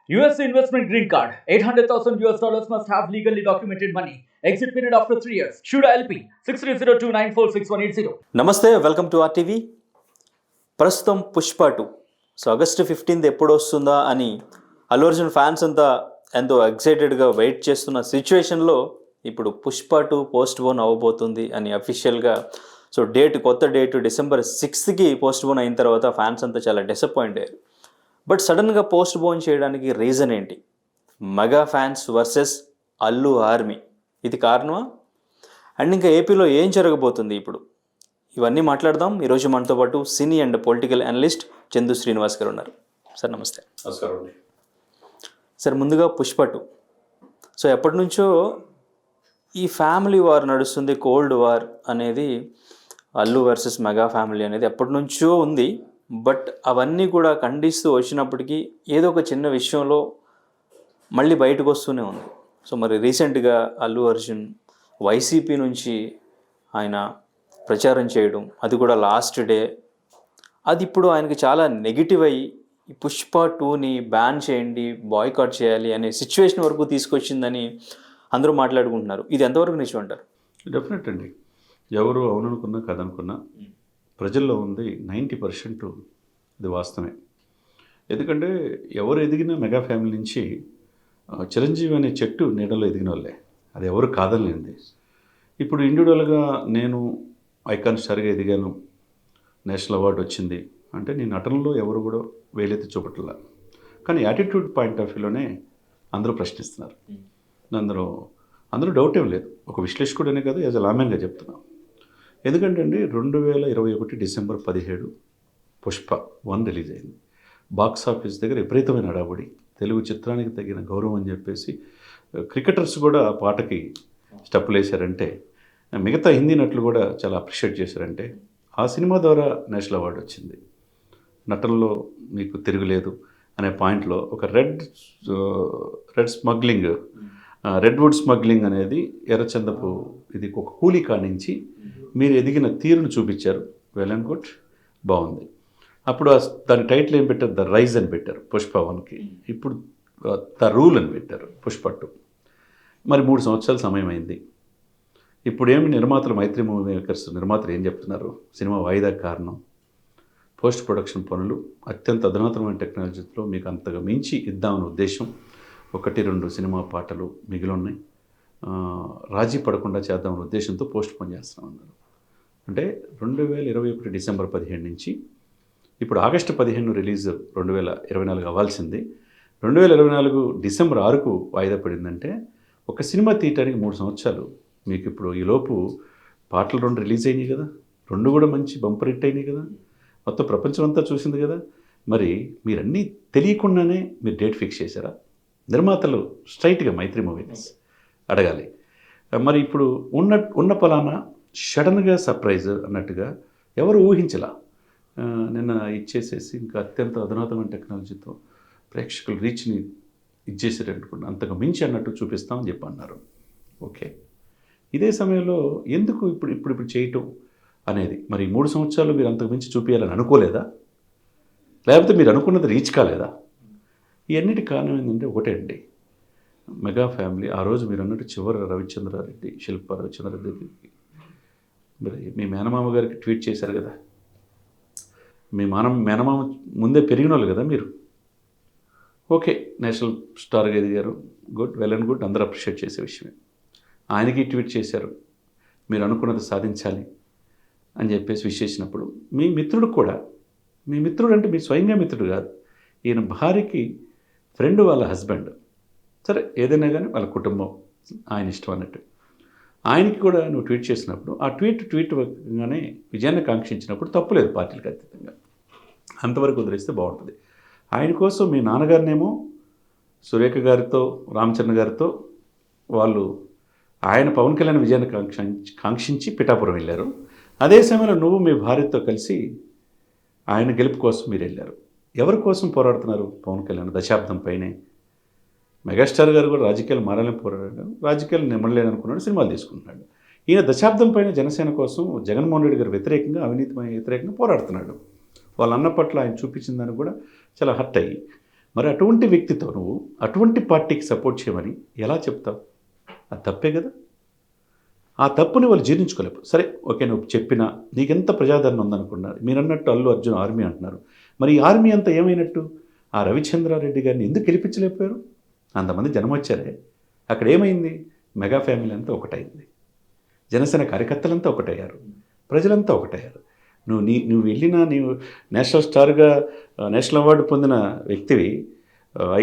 US investment green card. $800,000 must have legally documented money. Exit period after 3 years. Shuda LP 6302946180. నమస్తే, welcome to RTV. ప్రస్తుతం Pushpa 2 August 15th ఎప్పుడు వస్తుందా అని Allu Arjun fans అంతా ఎంతో ఎక్సైటెడ్గా వెయిట్ చేస్తున్న సిచ్యువేషన్లో ఇప్పుడు పుష్ప 2 పోస్ట్ పోన్ అవ్వబోతుంది అని అఫీషియల్గా కొత్త date December 6th post phone అయిన తర్వాత ఫ్యాన్స్ అంతా చాలా డిసప్పాయింట్ అయ్యారు. బట్ సడన్గా పోస్ట్ పోన్ చేయడానికి రీజన్ ఏంటి? Mega fans versus Allu army, ఇది కారణమా? అండ్ ఇంకా ఏపీలో ఏం జరగబోతుంది ఇప్పుడు? ఇవన్నీ మాట్లాడదాం. ఈరోజు మనతో పాటు సినీ and political analyst Chandu Srinivas గారు ఉన్నారు. సార్ నమస్తే. నమస్కారం. సార్, ముందుగా పుష్ప 2 ఎప్పటి నుంచో ఈ ఫ్యామిలీ వార్ నడుస్తుంది, కోల్డ్ వార్ అనేది, అల్లు వర్సెస్ మెగా ఫ్యామిలీ అనేది ఎప్పటి నుంచో ఉంది. బట్ అవన్నీ కూడా ఖండిస్తూ వచ్చినప్పటికీ ఏదో ఒక చిన్న విషయంలో మళ్ళీ బయటకు వస్తూనే ఉంది. మరి రీసెంట్గా అల్లు అర్జున్ వైసీపీ నుంచి ఆయన ప్రచారం చేయడం, అది కూడా లాస్ట్ డే, అది ఇప్పుడు ఆయనకి చాలా నెగిటివ్ అయ్యి పుష్ప 2ని బ్యాన్ చేయండి, బాయ్కాట్ చేయాలి అనే సిచ్యువేషన్ వరకు తీసుకొచ్చిందని అందరూ మాట్లాడుకుంటున్నారు. ఇది ఎంతవరకు నిజం అంటారు? డెఫినెట్ అండి. ఎవరు అవుననుకున్నా కదనుకున్నా ప్రజల్లో ఉంది 90% ఇది వాస్తవమే. ఎందుకంటే ఎవరు ఎదిగిన మెగా ఫ్యామిలీ నుంచి చిరంజీవి అనే చెట్టు నీడలో ఎదిగిన వాళ్ళే, అది ఎవరు కాదనిలేంది. ఇప్పుడు ఇండివిజువల్గా నేను ఐకాన్ స్టార్గా ఎదిగాను, నేషనల్ అవార్డు వచ్చింది అంటే నీ నటనలో ఎవరు కూడా వేలెత్తి చూపట్లా. కానీ యాటిట్యూడ్ పాయింట్ ఆఫ్ వ్యూలోనే అందరూ ప్రశ్నిస్తున్నారు. అందరూ డౌట్ ఏం లేదు. ఒక విశ్లేషకుడనే కాదు, యాజ్ అ లామెన్గా చెప్తున్నాను. ఎందుకంటే అండి 2021 December 17 పుష్ప 1 రిలీజ్ అయింది. బాక్స్ ఆఫీస్ దగ్గర విపరీతమైన హడావుడి, తెలుగు చిత్రానికి తగిన గౌరవం అని చెప్పేసి క్రికెటర్స్ కూడా ఆ పాటకి స్టెప్పులు వేశారంటే, మిగతా హిందీ నటులు కూడా చాలా అప్రిషియేట్ చేశారంటే, ఆ సినిమా ద్వారా నేషనల్ అవార్డు వచ్చింది. నటనలో మీకు తిరుగులేదు అనే పాయింట్లో ఒక రెడ్ స్మగ్లింగ్, రెడ్వుడ్ స్మగ్లింగ్ అనేది ఎర్రచందపు ఇది ఒక కూలీ కానించి మీరు ఎదిగిన తీరును చూపించారు. వెల్ అండ్ గుడ్, బాగుంది. అప్పుడు దాని టైటిల్ ఏం పెట్టారు? ద రైజ్ అని పెట్టారు పుష్ప 1కి. ఇప్పుడు ద రూల్ అని పెట్టారు పుష్ప 2. మరి 3 సంవత్సరాల సమయం అయింది. ఇప్పుడు ఏమి నిర్మాతలు, మైత్రి మూవీ మేకర్స్ నిర్మాతలు ఏం చెప్తున్నారు? సినిమా వాయిదా కారణం పోస్ట్ ప్రొడక్షన్ పనులు అత్యంత అధునాతనమైన టెక్నాలజీతో మీకు అంతగా మించి ఇద్దామనే ఉద్దేశం. 1-2 సినిమా పాటలు మిగిలి ఉన్నాయి, రాజీ పడకుండా చేద్దామనే ఉద్దేశంతో పోస్ట్ పోన్ చేస్తామన్నారు. అంటే 2021 December 15 నుంచి ఇప్పుడు August 15 రిలీజ్ 2024 అవ్వాల్సింది 2024 December 6కు వాయిదా పడిందంటే ఒక సినిమా తీయటానికి 3 సంవత్సరాలు. మీకు ఇప్పుడు ఈలోపు పాటలు 2 రిలీజ్ అయినాయి కదా, 2 కూడా మంచి బంపర్ హిట్ అయినాయి కదా, మొత్తం ప్రపంచం అంతా చూసింది కదా. మరి మీరన్నీ తెలియకుండానే మీరు డేట్ ఫిక్స్ చేశారా? నిర్మాతలు స్ట్రైట్గా మైత్రి మూవీస్ అడగాలి. మరి ఇప్పుడు ఉన్న పలానా సడన్గా సర్ప్రైజ్ అన్నట్టుగా ఎవరు ఊహించలా. నిన్న ఇచ్చేసేసి ఇంకా అత్యంత అధునాతమైన టెక్నాలజీతో ప్రేక్షకుల రీచ్ని ఇచ్చేసారు అనుకోండి, అంతకు మించి అన్నట్టు చూపిస్తామని చెప్పి అన్నారు. ఓకే, ఇదే సమయంలో ఎందుకు ఇప్పుడు చేయటం అనేది? మరి 3 సంవత్సరాలు మీరు అంతకు మించి చూపించాలని అనుకోలేదా? లేకపోతే మీరు అనుకున్నది రీచ్ కాలేదా? ఇవన్నిటి కారణం ఏంటంటే ఒకటే అండి, మెగా ఫ్యామిలీ ఆ రోజు మీరు అన్నట్టు చివరి రవిచంద్రారెడ్డి, శిల్ప రవిచంద్రారెడ్డికి మరి మీ మేనమామ గారికి ట్వీట్ చేశారు కదా. మీ మేనమామ ముందే పెరిగిన వాళ్ళు కదా మీరు. ఓకే, నేషనల్ స్టార్గా ఎదిగారు, గుడ్, వెల్ అండ్ గుడ్, అందరూ అప్రిషియేట్ చేసే విషయమే. ఆయనకి ట్వీట్ చేశారు, మీరు అనుకున్నది సాధించాలి అని చెప్పేసి విష్ చేసినప్పుడు మీ మిత్రుడు కూడా, మీ మిత్రుడు అంటే మీ స్వయంగా మిత్రుడు కాదు, ఈయన భార్యకి ఫ్రెండ్, వాళ్ళ హస్బెండ్, సరే ఏదైనా కానీ వాళ్ళ కుటుంబం, ఆయన ఇష్టం అన్నట్టు. ఆయనకి కూడా నువ్వు ట్వీట్ చేసినప్పుడు ఆ ట్వీట్గానే విజయాన్ని కాంక్షించినప్పుడు తప్పులేదు, పార్టీలకు అతీతంగా అంతవరకు వదిలేస్తే బాగుంటుంది. ఆయన కోసం మీ నాన్నగారినేమో సురేఖ గారితో, రామచంద్ర గారితో వాళ్ళు ఆయన పవన్ కళ్యాణ్ విజయాన్ని కాంక్షించి పిఠాపురం వెళ్ళారు. అదే సమయంలో నువ్వు మీ భార్యతో కలిసి ఆయన గెలుపు కోసం మీరు వెళ్ళారు. ఎవరి కోసం పోరాడుతున్నారు? పవన్ కళ్యాణ్ దశాబ్దం పైనే. మెగాస్టార్ గారు కూడా రాజకీయాలు మారాలని పోరాడాడు, రాజకీయాలు నిమ్మలేని అనుకున్నాడు, సినిమాలు తీసుకుంటున్నాడు. ఈయన దశాబ్దం పైన జనసేన కోసం జగన్మోహన్ రెడ్డి గారు వ్యతిరేకంగా, అవినీతి వ్యతిరేకంగా పోరాడుతున్నాడు. వాళ్ళ అన్న పట్ల ఆయన చూపించిన దానికి కూడా చాలా హర్ట్ అయ్యి మరి అటువంటి వ్యక్తితో నువ్వు అటువంటి పార్టీకి సపోర్ట్ చేయమని ఎలా చెప్తావు? అది తప్పే కదా. ఆ తప్పుని వాళ్ళు జీర్ణించుకోలేరు. సరే ఓకే, నువ్వు చెప్పినా నీకెంత ప్రజాదరణ ఉందనుకున్నారు. మీరు అన్నట్టు అల్లు అర్జున్ ఆర్మీ అంటున్నారు. మరి ఈ ఆర్మీ అంతా ఏమైనట్టు? ఆ రవిచంద్రారెడ్డి గారిని ఎందుకు గెలిపించలేకపోయారు? అంతమంది జనం వచ్చారే. అక్కడ ఏమైంది? మెగా ఫ్యామిలీ అంతా ఒకటైంది. జనసేన కార్యకర్తలంతా ఒకటయ్యారు. ప్రజలంతా ఒకటయ్యారు. నువ్వు వెళ్ళినా, నీవు నేషనల్ స్టార్గా నేషనల్ అవార్డు పొందిన వ్యక్తివి,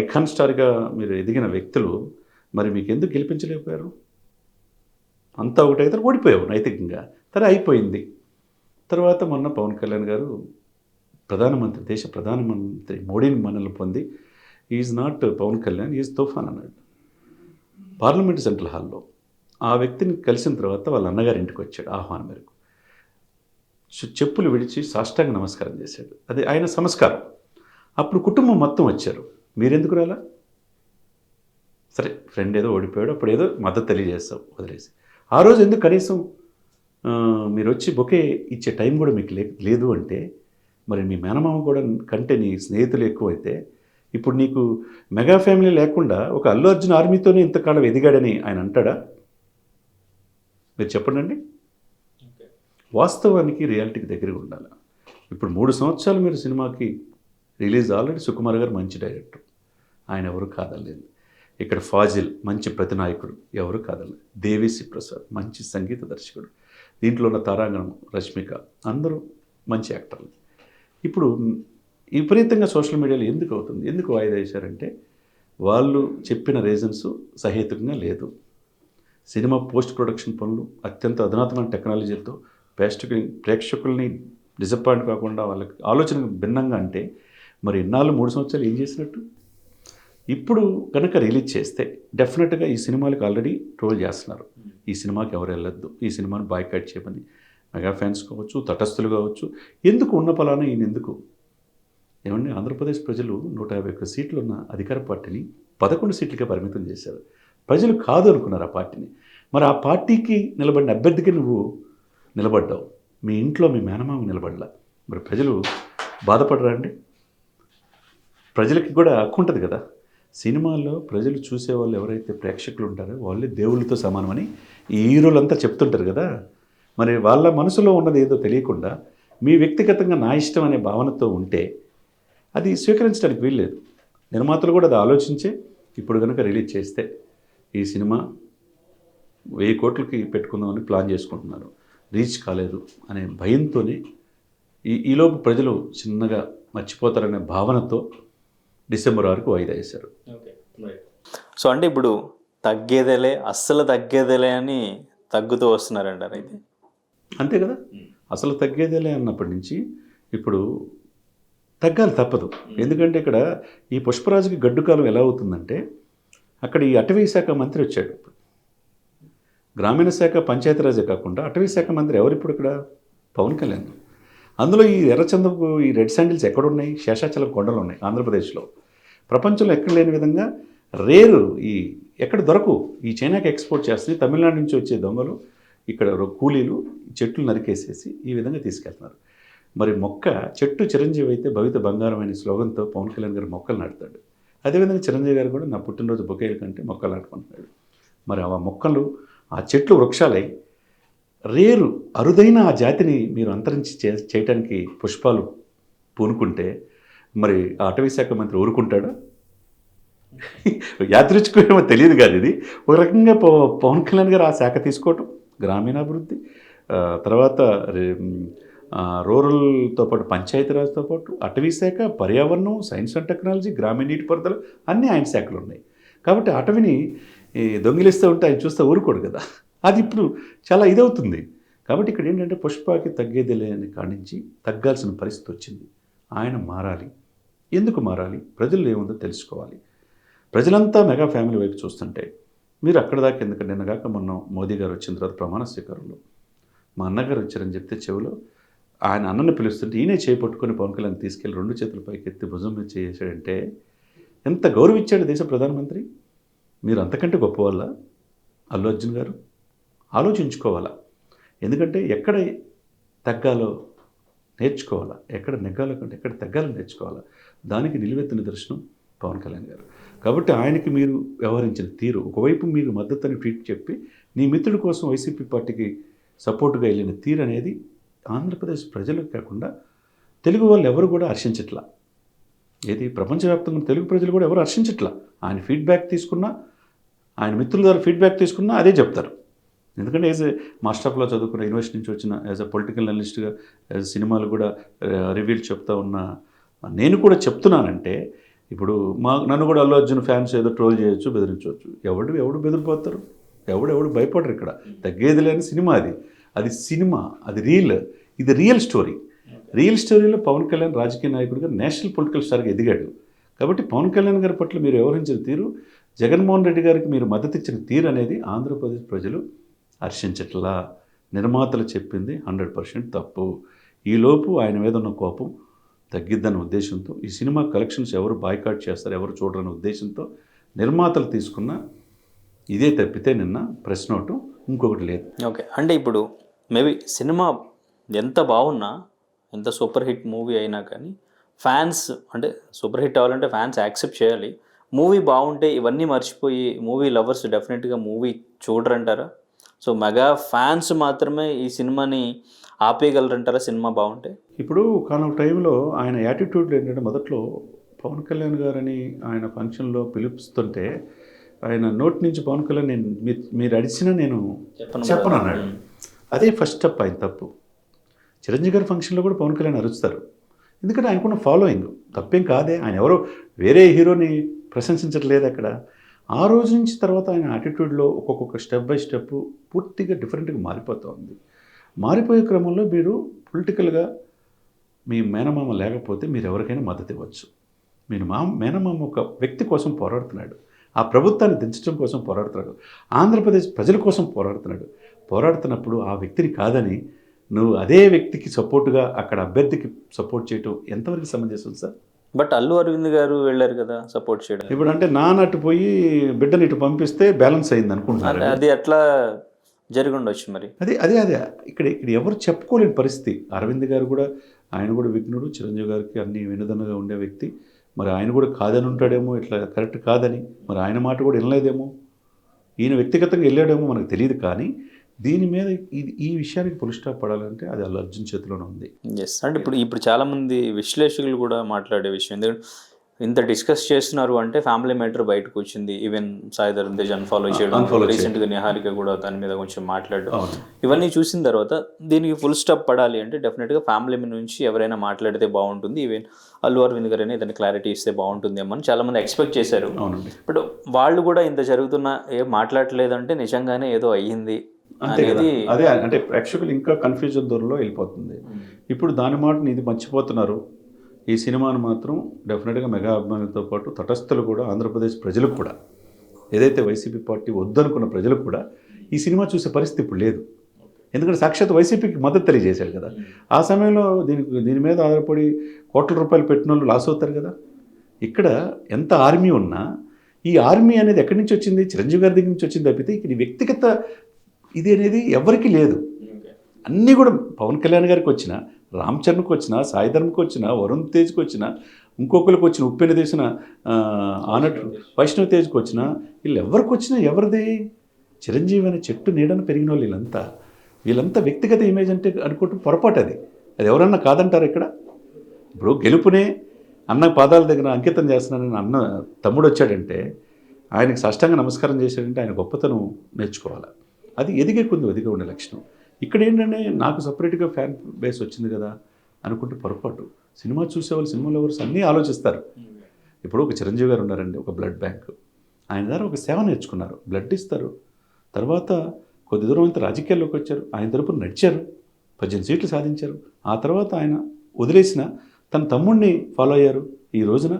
ఐకాన్ స్టార్గా మీరు ఎదిగిన వ్యక్తులు, మరి మీకు ఎందుకు గెలిపించలేకపోయారు? అంతా ఒకటైతే ఓడిపోయావు నైతికంగా. సరే అయిపోయింది. తర్వాత మొన్న పవన్ కళ్యాణ్ గారు దేశ ప్రధానమంత్రి మోడీని మనల్ని పొంది is not Pavan Kalyan, is తుఫాన్ అన్నాడు పార్లమెంట్ సెంట్రల్ హాల్లో. ఆ వ్యక్తిని కలిసిన తర్వాత వాళ్ళ అన్నగారి ఇంటికి వచ్చాడు ఆహ్వానం మేరకు. చెప్పులు విడిచి సాష్టాంగ నమస్కారం చేశాడు. అది ఆయన సంస్కారం. అప్పుడు కుటుంబం మొత్తం వచ్చారు. మీరెందుకు రాలా? సరే ఫ్రెండ్ ఏదో ఓడిపోయాడు, అప్పుడు ఏదో మద్దతు తెలియజేస్తాం వదిలేసి. ఆ రోజు ఎందుకు కనీసం మీరు వచ్చి బొకే ఇచ్చే టైం కూడా మీకు లేదు అంటే, మరి మీ మేనమామ కూడా కంటే నీ స్నేహితులు ఎక్కువైతే, ఇప్పుడు నీకు మెగా ఫ్యామిలీ లేకుండా ఒక అల్లు అర్జున్ ఆర్మీతోనే ఇంతకాలం ఎదిగాడని ఆయన అంటాడా? మీరు చెప్పండి. వాస్తవానికి రియాలిటీకి దగ్గరగా ఉండాలి. ఇప్పుడు 3 సంవత్సరాలు మీరు సినిమాకి రిలీజ్ ఆల్రెడీ. సుకుమార్ గారు మంచి డైరెక్టర్, ఆయన ఎవరు కాదలేదు. ఇక్కడ ఫాజిల్ మంచి ప్రతినాయకుడు, ఎవరు కాదలేదు. దేవిశ్రీ ప్రసాద్ మంచి సంగీత దర్శకుడు, దీంట్లో ఉన్న తారాగణం రష్మిక, అందరూ మంచి యాక్టర్లు. ఇప్పుడు విపరీతంగా సోషల్ మీడియాలో ఎందుకు అవుతుంది, ఎందుకు వాయిదా వేశారంటే, వాళ్ళు చెప్పిన రీజన్స్ సహేతుకంగా లేదు. సినిమా పోస్ట్ ప్రొడక్షన్ పనులు అత్యంత అధునాతమైన టెక్నాలజీలతో ప్రేక్షకుల్ని డిసప్పాయింట్ కాకుండా వాళ్ళకి ఆలోచన భిన్నంగా అంటే, మరి ఇన్నాళ్ళు 3 సంవత్సరాలు ఏం చేసినట్టు? ఇప్పుడు కనుక రిలీజ్ చేస్తే డెఫినెట్గా ఈ సినిమాలకు ఆల్రెడీ ట్రోల్ చేస్తున్నారు. ఈ సినిమాకి ఎవరు వెళ్ళొద్దు, ఈ సినిమాని బాయ్కాట్ చేయమని. మెగా ఫ్యాన్స్ కావచ్చు, తటస్థులు కావచ్చు. ఎందుకు ఉన్న పలానా ఈయన ఎందుకు? ఏమండి, ఆంధ్రప్రదేశ్ ప్రజలు 151 సీట్లు ఉన్న అధికార పార్టీని 11 సీట్లకే పరిమితం చేశారు. ప్రజలు కాదు అనుకున్నారు ఆ పార్టీని. మరి ఆ పార్టీకి నిలబడిన అభ్యర్థికి నువ్వు నిలబడ్డావు, మీ ఇంట్లో మీ మేనమామ నిలబడలా. మరి ప్రజలు బాధపడరా అండి? ప్రజలకి కూడా హక్కు ఉంటుంది కదా. సినిమాల్లో ప్రజలు చూసేవాళ్ళు ఎవరైతే ప్రేక్షకులు ఉంటారో వాళ్ళే దేవుళ్ళతో సమానమని ఈ హీరోలంతా చెప్తుంటారు కదా. మరి వాళ్ళ మనసులో ఉన్నది ఏదో తెలియకుండా మీ వ్యక్తిగతంగా నా ఇష్టం అనే భావనతో ఉంటే అది స్వీకరించడానికి వీల్లేదు. నిర్మాతలు కూడా అది ఆలోచించే ఇప్పుడు కనుక రిలీజ్ చేస్తే ఈ సినిమా 1000 కోట్లకి పెట్టుకుందామని ప్లాన్ చేసుకుంటున్నారు. రీచ్ కాలేదు అనే భయంతోనే ఈలోపు ప్రజలు చిన్నగా మర్చిపోతారనే భావనతో డిసెంబర్ 6కు వాయిదా వేశారు. సో అంటే ఇప్పుడు తగ్గేదేలే, అస్సలు తగ్గేదేలే అని తగ్గుతూ వస్తున్నారంటారు అయితే. అంతే కదా, అసలు తగ్గేదేలే అన్నప్పటి నుంచి ఇప్పుడు తగ్గాలి తప్పదు. ఎందుకంటే ఇక్కడ ఈ పుష్పరాజుకి గడ్డు కాలం ఎలా అవుతుందంటే, అక్కడ ఈ అటవీ శాఖ మంత్రి వచ్చాడు. గ్రామీణ శాఖ పంచాయతీరాజే కాకుండా అటవీ శాఖ మంత్రి ఎవరిప్పుడు ఇక్కడ? పవన్ కళ్యాణ్. అందులో ఈ ఎర్రచందపు ఈ రెడ్ శాండిల్స్ ఎక్కడున్నాయి? శేషాచలం కొండలు ఉన్నాయి ఆంధ్రప్రదేశ్లో. ప్రపంచంలో ఎక్కడ లేని విధంగా రేరు, ఈ ఎక్కడ దొరకు ఈ చైనాకి ఎక్స్పోర్ట్ చేస్తుంది. తమిళనాడు నుంచి వచ్చే దొంగలు ఇక్కడ కూలీలు చెట్లు నరికేసేసి ఈ విధంగా తీసుకెళ్తున్నారు. మరి చెట్టు చిరంజీవి అయితే భవిత బంగారం అనే స్లోగన్తో పవన్ కళ్యాణ్ గారు మొక్కలు నాటుతాడు. అదేవిధంగా చిరంజీవి గారు కూడా నా పుట్టినరోజు బొకేల కంటే మొక్కలు నాటుకుంటున్నాడు. మరి ఆ మొక్కలు, ఆ చెట్లు వృక్షాలై రేరు అరుదైన ఆ జాతిని మీరు అంతరించి చేయటానికి పుష్పాలు పూనుకుంటే మరి ఆ అటవీ శాఖ మంత్రి ఊరుకుంటాడా? యాదృచ్ఛికమేమో తెలియదు కాదు. ఇది ఒక రకంగా పవన్ కళ్యాణ్ గారు ఆ శాఖ తీసుకోవటం, గ్రామీణాభివృద్ధి, తర్వాత రూరల్తో పాటు పంచాయతీరాజ్తో పాటు అటవీ శాఖ, పర్యావరణం, సైన్స్ అండ్ టెక్నాలజీ, గ్రామీణ నీటిపారుదల అన్నీ ఆయన శాఖలు ఉన్నాయి. కాబట్టి అటవీని దొంగిలిస్తూ ఉంటే ఆయన చూస్తే ఊరుకోడు కదా. అది ఇప్పుడు చాలా ఇదవుతుంది. కాబట్టి ఇక్కడ ఏంటంటే పుష్పకి తగ్గేదిలే అని కానించి తగ్గాల్సిన పరిస్థితి వచ్చింది. ఆయన మారాలి. ఎందుకు మారాలి? ప్రజల్లో ఏముందో తెలుసుకోవాలి. ప్రజలంతా మెగా ఫ్యామిలీ వైపు చూస్తుంటే మీరు అక్కడ దాకా ఎందుకంటే నిన్నగాక మొన్న మోదీ గారు వచ్చిన తర్వాత ప్రమాణ స్వీకారంలో మా అన్నగారు వచ్చారని చెప్తే చెవిలో ఆయన అన్నని పిలుస్తుంటే ఈయనే చేపట్టుకొని పవన్ కళ్యాణ్ తీసుకెళ్ళి 2 చేతుల పైకి ఎత్తి భుజం మీద చేసాడంటే ఎంత గౌరవించాడు దేశ ప్రధానమంత్రి. మీరు అంతకంటే గొప్ప వాళ్ళ అల్లు అర్జున్ గారు? ఆలోచించుకోవాలా. ఎందుకంటే ఎక్కడ తగ్గాలో నేర్చుకోవాలా, ఎక్కడ నెగ్గాలో కంటే ఎక్కడ తగ్గాలో నేర్చుకోవాలా. దానికి నిలువెత్తు నిదర్శనం పవన్ కళ్యాణ్ గారు. కాబట్టి ఆయనకి మీరు వ్యవహరించిన తీరు, ఒకవైపు మీకు మద్దతుని ట్వీట్ చెప్పి నీ మిత్రుడి కోసం వైసీపీ పార్టీకి సపోర్టుగా వెళ్ళిన తీరు అనేది ఆంధ్రప్రదేశ్ ప్రజలకు కాకుండా తెలుగు వాళ్ళు ఎవరు కూడా హర్షించట్లా. ఏది ప్రపంచవ్యాప్తంగా తెలుగు ప్రజలు కూడా ఎవరు హర్షించట్లా. ఆయన ఫీడ్బ్యాక్ తీసుకున్నా, ఆయన మిత్రుల ద్వారా ఫీడ్బ్యాక్ తీసుకున్నా అదే చెప్తారు. ఎందుకంటే as a master of law చదువుకున్న యూనివర్సిటీ నుంచి వచ్చిన, యాజ్ ఎ పొలిటికల్ అనలిస్ట్గా, యాజ్ సినిమాలు కూడా రివ్యూలు చెప్తా ఉన్న నేను కూడా చెప్తున్నానంటే, ఇప్పుడు నన్ను కూడా అల్లు అర్జున్ ఫ్యాన్స్ ఏదో ట్రోల్ చేయొచ్చు, బెదిరించవచ్చు. ఎవడు బెదిరిపోతారు, ఎవడు భయపడరు. ఇక్కడ తగ్గేది లేని సినిమా అది సినిమా, అది ఇది రియల్ స్టోరీ. రియల్ స్టోరీలో పవన్ కళ్యాణ్ రాజకీయ నాయకుడిగా నేషనల్ పొలిటికల్ స్టార్గా ఎదిగాడు. కాబట్టి పవన్ కళ్యాణ్ గారి పట్ల మీరు వ్యవహరించిన తీరు, జగన్మోహన్ రెడ్డి గారికి మీరు మద్దతు ఇచ్చిన తీరు అనేది ఆంధ్రప్రదేశ్ ప్రజలు హర్షించట్లా. నిర్మాతలు చెప్పింది 100% తప్పు. ఈలోపు ఆయన మీద ఉన్న కోపం తగ్గిద్దన్న ఉద్దేశంతో, ఈ సినిమా కలెక్షన్స్ ఎవరు బాయ్కాట్ చేస్తారు, ఎవరు చూడరన్న ఉద్దేశంతో నిర్మాతలు తీసుకున్న ఇదే తప్పితే నిన్న ప్రెస్ నోటు ఇంకొకటి లేదు. ఓకే, అంటే ఇప్పుడు మేబీ సినిమా ఎంత బాగున్నా, ఎంత సూపర్ హిట్ మూవీ అయినా కానీ ఫ్యాన్స్, అంటే సూపర్ హిట్ అవ్వాలంటే ఫ్యాన్స్ యాక్సెప్ట్ చేయాలి. మూవీ బాగుంటే ఇవన్నీ మర్చిపోయి మూవీ లవర్స్ డెఫినెట్గా మూవీ చూడరంటారా? సో మెగా ఫ్యాన్స్ మాత్రమే ఈ సినిమాని ఆపేయగలరంటారా సినిమా బాగుంటే? ఇప్పుడు కాను టైంలో ఆయన యాటిట్యూడ్లో ఏంటంటే, మొదట్లో పవన్ కళ్యాణ్ గారని ఆయన ఫంక్షన్లో పిలుపుస్తుంటే ఆయన నోటి నుంచి పవన్ కళ్యాణ్ మీరు అడిచినా నేను చెప్పను అన్నాడు. అదే ఫస్ట్ స్టెప్ ఆయన తప్పు. చిరంజీవి గారి ఫంక్షన్లో కూడా పవన్ కళ్యాణ్ అరుస్తారు. ఎందుకంటే ఆయనకున్న ఫాలోయింగ్ తప్పేం కాదే. ఆయన ఎవరో వేరే హీరోని ప్రశంసించట్లేదు అక్కడ. ఆ రోజు నుంచి తర్వాత ఆయన యాటిట్యూడ్లో ఒక్కొక్క స్టెప్ బై స్టెప్ పూర్తిగా డిఫరెంట్గా మారిపోతూ ఉంది. మారిపోయే క్రమంలో మీరు పొలిటికల్గా మీ మేనమామ లేకపోతే మీరు ఎవరికైనా మద్దతు ఇవ్వచ్చు. మీ మేనమామ ఒక వ్యక్తి కోసం పోరాడుతున్నాడు, ఆ ప్రభుత్వాన్ని దించడం కోసం పోరాడుతున్నాడు, ఆంధ్రప్రదేశ్ ప్రజల కోసం పోరాడుతున్నప్పుడు ఆ వ్యక్తిని కాదని నువ్వు అదే వ్యక్తికి సపోర్టుగా అక్కడ అభ్యర్థికి సపోర్ట్ చేయటం ఎంతవరకు సమంజసం సార్? బట్ అల్లు అరవింద్ గారు వెళ్ళారు కదా సపోర్ట్ చేయడం. ఇప్పుడు అంటే నాన్నట్టు పోయి బిడ్డని ఇటు పంపిస్తే బ్యాలెన్స్ అయింది అనుకుంటున్నారు. అది ఎట్లా జరిగి ఉండొచ్చు మరి? అదే ఇక్కడ ఎవరు చెప్పుకోలేని పరిస్థితి. అరవింద్ గారు కూడా, ఆయన కూడా విఘ్నుడు, చిరంజీవి గారికి అన్ని వెనుదన్నగా ఉండే వ్యక్తి. మరి ఆయన కూడా కాదని ఉంటాడేమో, ఇట్లా కరెక్ట్ కాదని, మరి ఆయన మాట కూడా వినలేదేమో, ఈయన వ్యక్తిగతంగా వెళ్ళాడేమో మనకు తెలియదు. కానీ దీని మీద ఈ విషయానికి ఫుల్ స్టాప్ పడాలంటే అది అల్లు అర్జున్ చేతిలోనే ఉంది. ఎస్, అంటే ఇప్పుడు చాలామంది విశ్లేషకులు కూడా మాట్లాడే విషయం, ఎందుకంటే ఇంత డిస్కస్ చేస్తున్నారు అంటే ఫ్యామిలీ మ్యాటర్ బయటకు వచ్చింది. ఈవెన్ సాయి ధరమ్ తేజ్ అన్ఫాలో చేయడం, రీసెంట్గా నిహారిక కూడా దాని మీద కొంచెం మాట్లాడడం, ఇవన్నీ చూసిన తర్వాత దీనికి ఫుల్ స్టాప్ పడాలి అంటే డెఫినెట్గా ఫ్యామిలీ నుంచి ఎవరైనా మాట్లాడితే బాగుంటుంది. ఈవెన్ అల్లు అరవింద్ గారు అయినా దాన్ని క్లారిటీ ఇస్తే బాగుంటుంది ఏమని చాలామంది ఎక్స్పెక్ట్ చేశారు. బట్ వాళ్ళు కూడా ఇంత జరుగుతున్నా ఏం మాట్లాడలేదంటే నిజంగానే ఏదో అయ్యింది అనేది. అదే అంటే ప్రేక్షకులు ఇంకా కన్ఫ్యూజన్ దూరంలో వెళ్ళిపోతుంది. ఇప్పుడు దాని మాటని ఇది మర్చిపోతున్నారు. ఈ సినిమాను మాత్రం డెఫినెట్గా మెగా అభిమానులతో పాటు తటస్థులు కూడా, ఆంధ్రప్రదేశ్ ప్రజలకు కూడా, ఏదైతే వైసీపీ పార్టీ వద్దనుకున్న ప్రజలకు కూడా ఈ సినిమా చూసే పరిస్థితి ఇప్పుడు లేదు. ఎందుకంటే సాక్షాత్ వైసీపీకి మద్దతు తెలియజేశాడు కదా. ఆ సమయంలో దీని మీద ఆధారపడి కోట్ల రూపాయలు పెట్టిన వాళ్ళు లాస్ అవుతారు కదా. ఇక్కడ ఎంత ఆర్మీ ఉన్నా ఈ ఆర్మీ అనేది ఎక్కడి నుంచి వచ్చింది? చిరంజీవి గారి దగ్గర నుంచి వచ్చింది తప్పితే ఇక్కడ వ్యక్తిగత ఇది అనేది ఎవరికి లేదు. అన్నీ కూడా పవన్ కళ్యాణ్ గారికి వచ్చిన, రామ్ చరణ్కి వచ్చిన, సాయి ధర్మకి వచ్చిన, వరుణ్ తేజ్కి వచ్చిన, ఇంకొకరికి వచ్చిన, ఉప్పెన తీసిన ఆనట్ వైష్ణవ్ తేజ్కి వచ్చిన, వీళ్ళు ఎవరికి వచ్చినా ఎవరిది? చిరంజీవి అనే చెట్టు నీడను పెరిగిన వాళ్ళు వీళ్ళంతా వ్యక్తిగత ఇమేజ్ అంటే అనుకోవటం పొరపాటు. అది ఎవరన్నా కాదంటారు ఇక్కడ? ఇప్పుడు గెలుపునే అన్న పాదాల దగ్గర అంకితం చేస్తున్నానని అన్న తమ్ముడు వచ్చాడంటే, ఆయనకి సాష్టాంగ నమస్కారం చేశాడంటే ఆయన గొప్పతనం నేర్చుకోవాలి. అది ఎదిగే ఉండే లక్షణం. ఇక్కడ ఏంటంటే నాకు సపరేట్గా ఫ్యాన్ బేస్ వచ్చింది కదా అనుకుంటే పొరపాటు. సినిమా చూసేవాళ్ళు, సినిమా లవర్స్ అన్నీ ఆలోచిస్తారు. ఇప్పుడు ఒక చిరంజీవి గారు ఉన్నారండి, ఒక బ్లడ్ బ్యాంక్, ఆయన ద్వారా ఒక సేవ నేర్చుకున్నారు, బ్లడ్ ఇస్తారు. తర్వాత కొద్ది దూరం అంతా రాజకీయాల్లోకి వచ్చారు, ఆయన తరపున నడిచారు, 18 సీట్లు సాధించారు. ఆ తర్వాత ఆయన వదిలేసిన తన తమ్ముడిని ఫాలో అయ్యారు. ఈ రోజున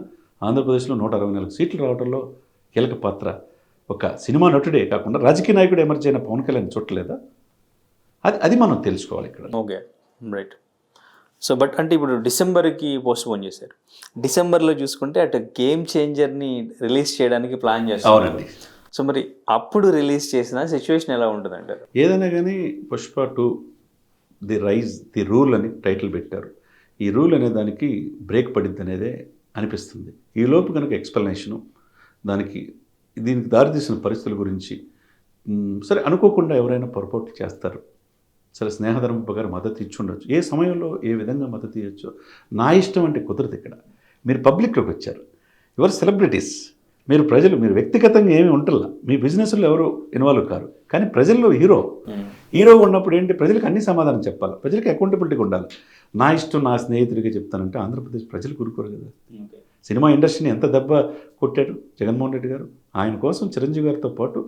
ఆంధ్రప్రదేశ్లో 164 సీట్లు రావడంలో కీలక పాత్ర ఒక సినిమా నటుడే కాకుండా రాజకీయ నాయకుడు ఎమర్జీ అయిన పవన్ కళ్యాణ్ చూడలేదా? అది మనం తెలుసుకోవాలి ఇక్కడ. Okay, right. సో బట్ అంటే ఇప్పుడు డిసెంబర్కి పోస్ట్పోన్ చేశారు. డిసెంబర్లో చూసుకుంటే అటు గేమ్ చేంజర్ని రిలీజ్ చేయడానికి ప్లాన్ చేస్తారు. అవునండి. సో మరి అప్పుడు రిలీజ్ చేసిన సిచ్యువేషన్ ఎలా ఉంటుంది అంటారు? ఏదైనా కానీ Pushpa 2 the rise the rule అని టైటిల్ పెట్టారు. ఈ రూల్ అనే దానికి బ్రేక్ పడింది అనేదే అనిపిస్తుంది. ఈలోపు కనుక ఎక్స్ప్లెనేషను దీనికి దారితీసిన పరిస్థితుల గురించి సరే అనుకోకుండా ఎవరైనా పొరపాట్లు చేస్తారు. సరే స్నేహధర్మప్ప గారు మద్దతు ఇచ్చి ఉండొచ్చు. ఏ సమయంలో ఏ విధంగా మద్దతు ఇవ్వచ్చో నా ఇష్టం అంటే కుదరదు. ఇక్కడ మీరు పబ్లిక్లోకి వచ్చారు, యువర్ సెలబ్రిటీస్, మీరు వ్యక్తిగతంగా ఏమీ ఉంటల్లా, మీ బిజినెస్లో ఎవరు ఇన్వాల్వ్ కారు, కానీ ప్రజల్లో హీరో ఉన్నప్పుడు ఏంటి, ప్రజలకు అన్ని సమాధానం చెప్పాలి, ప్రజలకు అకౌంటబిలిటీగా ఉండాలి. నా ఇష్టం నా స్నేహితుడిగా చెప్తానంటే ఆంధ్రప్రదేశ్ ప్రజలు కూరుకోరు కదా. సినిమా ఇండస్ట్రీని ఎంత దెబ్బ కొట్టాడు జగన్మోహన్ రెడ్డి గారు. ఆయన కోసం చిరంజీవి గారితో పాటు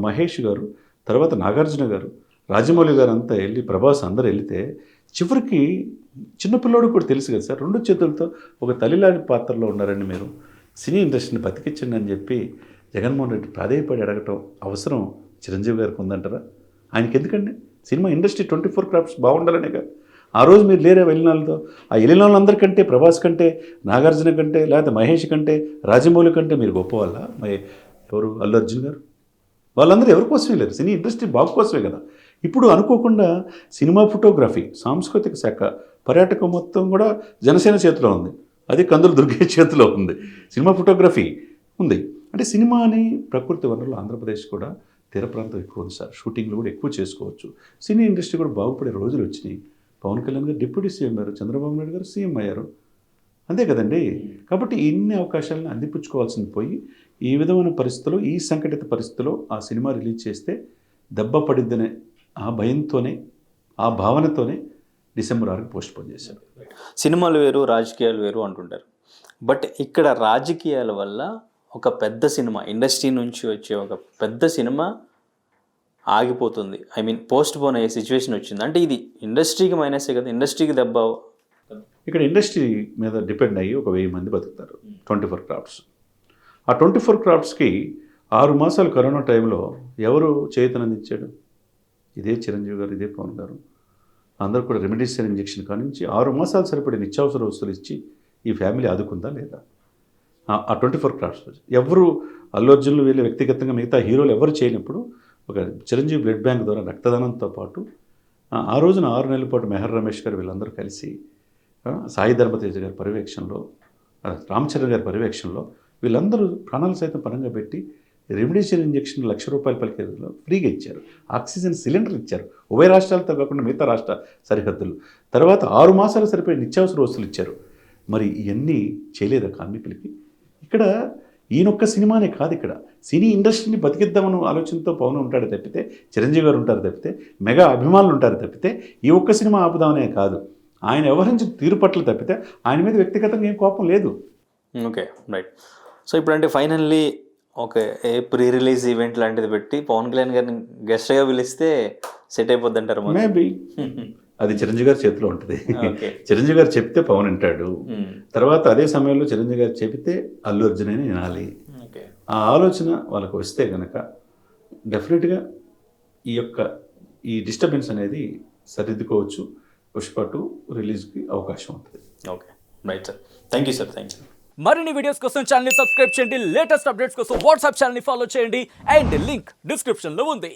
మహేష్ గారు, తర్వాత నాగార్జున గారు, రాజమౌళి గారు అంతా వెళ్ళి, ప్రభాస్ అందరూ వెళితే చివరికి చిన్నపిల్లోడు కూడా తెలుసు కదా సార్, 2 చేతులతో ఒక తల్లిలాంటి పాత్రలో ఉన్నారండి మీరు, సినీ ఇండస్ట్రీని బతికించండి అని చెప్పి జగన్మోహన్ రెడ్డి ప్రాధేయపడి అడగటం అవసరం చిరంజీవి గారికి ఉందంటారా? ఆయనకి ఎందుకండి? సినిమా ఇండస్ట్రీ 24 క్రాఫ్ట్స్ బాగుండాలనే కదా. ఆ రోజు మీరు లేరే వెళ్ళిన వాళ్ళతో, ఆ వెళ్ళిన వాళ్ళందరికంటే, ప్రభాస్ కంటే, నాగార్జున కంటే, లేకపోతే మహేష్ కంటే, రాజమౌళి కంటే మీరు గొప్ప వాళ్ళ? ఎవరు అల్లు అర్జున్ గారు, వాళ్ళందరూ ఎవరి కోసమే లేరు, సినీ ఇండస్ట్రీ బాగు కోసమే కదా. ఇప్పుడు అనుకోకుండా సినిమా ఫోటోగ్రఫీ, సాంస్కృతిక శాఖ, పర్యాటకం మొత్తం కూడా జనసేన చేతిలో ఉంది, అది కందుల దుర్గేష్ చేతిలో ఉంది. సినిమా ఫోటోగ్రఫీ ఉంది అంటే సినిమాని ప్రకృతి వనరులు ఆంధ్రప్రదేశ్ కూడా తీర ప్రాంతం ఎక్కువ ఉంది సార్, షూటింగ్లు కూడా ఎక్కువ చేసుకోవచ్చు. సినీ ఇండస్ట్రీ కూడా బాగుపడే రోజులు వచ్చినాయి. పవన్ కళ్యాణ్ గారు డిప్యూటీ సీఎం అయ్యారు, చంద్రబాబు నాయుడు గారు సీఎం అయ్యారు, అంతే కదండి. కాబట్టి ఇన్ని అవకాశాలను అందిపుచ్చుకోవాల్సింది పోయి ఈ విధమైన పరిస్థితుల్లో, ఈ సంఘటిత పరిస్థితుల్లో ఆ సినిమా రిలీజ్ చేస్తే దెబ్బ పడిద్దనే ఆ భయంతోనే, ఆ భావనతోనే డిసెంబర్ 6కి పోస్ట్పోన్ చేశారు. సినిమాలు వేరు, రాజకీయాలు వేరు అంటుంటారు. బట్ ఇక్కడ రాజకీయాల వల్ల ఒక పెద్ద సినిమా, ఇండస్ట్రీ నుంచి వచ్చే ఒక పెద్ద సినిమా ఆగిపోతుంది, ఐ మీన్ పోస్ట్ పోన్ అయ్యే సిచ్యువేషన్ వచ్చింది అంటే ఇది ఇండస్ట్రీకి మైనసే కదా, ఇండస్ట్రీకి దెబ్బ. ఇక్కడ ఇండస్ట్రీ మీద డిపెండ్ అయ్యి ఒక 1000 మంది బతుకుతారు, 24 క్రాఫ్ట్స్. ఆ 24 క్రాఫ్ట్స్కి 6 మాసాలు కరోనా టైంలో ఎవరు చేతనందించాడు? ఇదే చిరంజీవి గారు, ఇదే పవన్ గారు. అందరూ కూడా రెమిడిసివిర్ ఇంజెక్షన్ కానించి 6 మాసాలు సరిపడే నిత్యావసర వస్తువులు ఇచ్చి ఈ ఫ్యామిలీ ఆదుకుందా లేదా? ఆ 24 క్రాఫ్ట్స్ ఎవరు అల్లు అర్జున్లు వీళ్ళు వ్యక్తిగతంగా మిగతా హీరోలు ఎవరు చేయనప్పుడు ఒక చిరంజీవి బ్లడ్ బ్యాంక్ ద్వారా రక్తదానంతో పాటు ఆ రోజున 6 నెలల పాటు మెహర్ రమేష్ గారు వీళ్ళందరూ కలిసి, సాయి ధర్మతేజ గారి పర్యవేక్షణలో, రామ్ చరణ్ గారి పర్యవేక్షణలో వీళ్ళందరూ ప్రాణాలు సైతం పరంగా పెట్టి రెమిడిసివిర్ ఇంజెక్షన్ ₹1,00,000 పలికేలో ఫ్రీగా ఇచ్చారు. ఆక్సిజన్ సిలిండర్లు ఇచ్చారు, ఉభయ రాష్ట్రాలతో కాకుండా మిగతా రాష్ట్ర సరిహద్దులు. తర్వాత 6 మాసాలు సరిపోయే నిత్యావసర వస్తువులు ఇచ్చారు. మరి ఇవన్నీ చేయలేదా కార్మికులకి? ఇక్కడ ఈయనొక్క సినిమానే కాదు, ఇక్కడ సినీ ఇండస్ట్రీని బతికిద్దామని ఆలోచనతో పవన్ ఉంటాడు తప్పితే, చిరంజీవి గారు ఉంటారు తప్పితే, మెగా అభిమానులు ఉంటారు తప్పితే, ఈ ఒక్క సినిమా ఆపుదామనే కాదు, ఆయన వ్యవహరించిన తీరు పట్ల తప్పితే ఆయన మీద వ్యక్తిగతంగా ఏం కోపం లేదు. Okay, right. సో ఇప్పుడంటే ఫైనల్లీ ఓకే, ఏ ప్రీ రిలీజ్ ఈవెంట్ లాంటిది పెట్టి పవన్ కళ్యాణ్ గారిని గెస్ట్గా పిలిస్తే సెట్ అయిపోద్ది అంటారు. మేబీ అది చిరంజీవి గారి చేతిలో ఉంటుంది. చిరంజీవి గారు చెప్తే పవన్ వింటాడు, తర్వాత అదే సమయంలో చిరంజీవి గారు చెబితే అల్లు అర్జున్ అని వినాలి. ఆ ఆలోచన వాళ్ళకు వస్తే కనుక డెఫినెట్గా ఈ డిస్టర్బెన్స్ అనేది సరిదిద్దుకోవచ్చు. పుష్ప 2 రిలీజ్కి అవకాశం ఉంటుంది. Okay, right sir, thank you sir, thank you. మరిన్ని వీడియోస్ కోసం ఛానల్ ని సబ్స్క్రైబ్ చేయండి, లేటెస్ట్ అప్డేట్స్ కోసం వాట్సాప్ ఛానల్ ని ఫాలో చేయండి అండ్ లింక్ డిస్క్రిప్షన్ లో ఉంది.